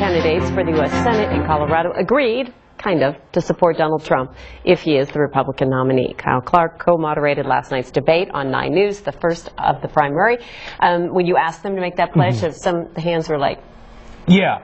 candidates for the U.S. Senate in Colorado agreed, kind of, to support Donald Trump if he is the Republican nominee. Kyle Clark co-moderated last night's debate on 9 News, the first of the primary. When you asked them to make that pledge, the hands were like... Yeah,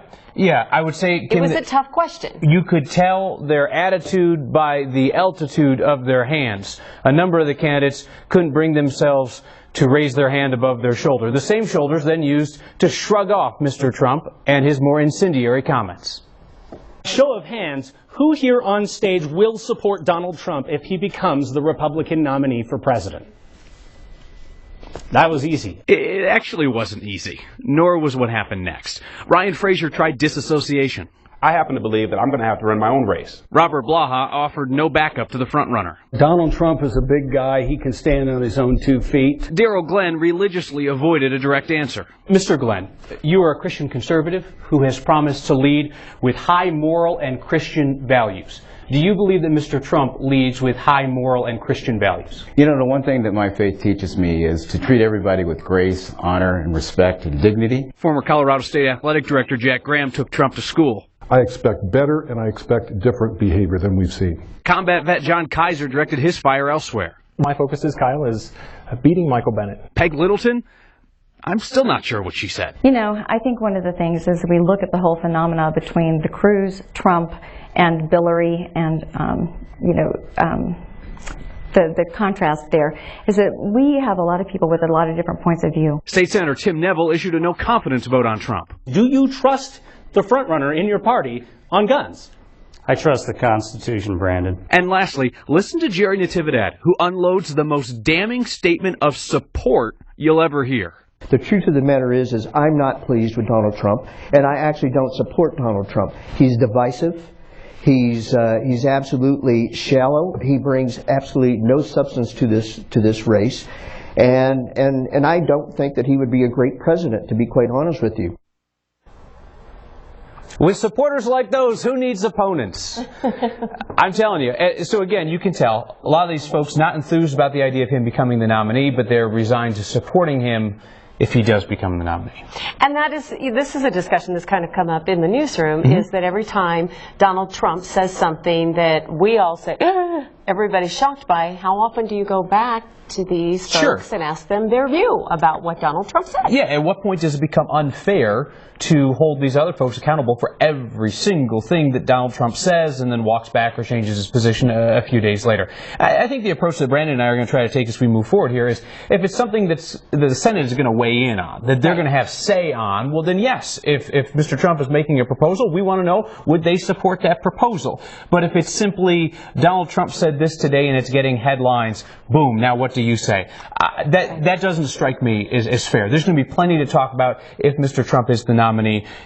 I would say... It was a tough question. You could tell their attitude by the altitude of their hands. A number of the candidates couldn't bring themselves to raise their hand above their shoulder. The same shoulders then used to shrug off Mr. Trump and his more incendiary comments. Show of hands, who here on stage will support Donald Trump if he becomes the Republican nominee for president? That was easy. It actually wasn't easy, nor was what happened next. Ryan Frazier tried disassociation. I happen to believe that I'm going to have to run my own race. Robert Blaha offered no backup to the frontrunner. Donald Trump is a big guy. He can stand on his own 2 feet. Daryl Glenn religiously avoided a direct answer. Mr. Glenn, you are a Christian conservative who has promised to lead with high moral and Christian values. Do you believe that Mr. Trump leads with high moral and Christian values? You know, the one thing that my faith teaches me is to treat everybody with grace, honor, and respect and dignity. Former Colorado State Athletic Director Jack Graham took Trump to school. I expect better and I expect different behavior than we've seen. Combat vet John Kaiser directed his fire elsewhere. My focus is, Kyle, is beating Michael Bennet. Peg Littleton? I'm still not sure what she said. You know, I think one of the things is we look at the whole phenomena between the Cruz, Trump, and Hillary, and the contrast there is that we have a lot of people with a lot of different points of view. State Senator Tim Neville issued a no-confidence vote on Trump. Do you trust the frontrunner in your party on guns? I trust the Constitution, Brandon. And lastly, listen to Jerry Natividad, who unloads the most damning statement of support you'll ever hear. The truth of the matter is I'm not pleased with Donald Trump, and I actually don't support Donald Trump. He's divisive. He's absolutely shallow. He brings absolutely no substance to this race, and I don't think that he would be a great president, to be quite honest with you. With supporters like those, who needs opponents? I'm telling you. So again, you can tell a lot of these folks not enthused about the idea of him becoming the nominee, but they're resigned to supporting him if he does become the nominee. And this is a discussion that's kind of come up in the newsroom, is that every time Donald Trump says something that we all say, everybody's shocked by, how often do you go back to these folks and ask them their view about what Donald Trump said? Yeah, at what point does it become unfair to hold these other folks accountable for every single thing that Donald Trump says and then walks back or changes his position a few days later? I think the approach that Brandon and I are going to try to take as we move forward here is, if it's something that the Senate is going to weigh in on, that they're going to have say on, well then yes, if Mr. Trump is making a proposal, we want to know, would they support that proposal? But if it's simply, Donald Trump said this today and it's getting headlines, boom, now what do you say? That doesn't strike me as fair. There's going to be plenty to talk about if Mr. Trump is the nominee.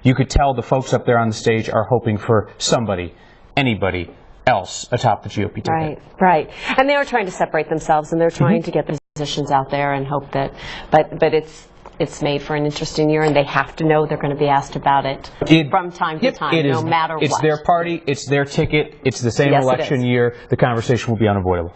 You could tell the folks up there on the stage are hoping for somebody, anybody else atop the GOP ticket. Right. And they are trying to separate themselves, and they're trying to get the positions out there and hope that, but it's made for an interesting year, and they have to know they're going to be asked about it from time to time, no matter what. It's their party, it's their ticket, it's the same election year. The conversation will be unavoidable.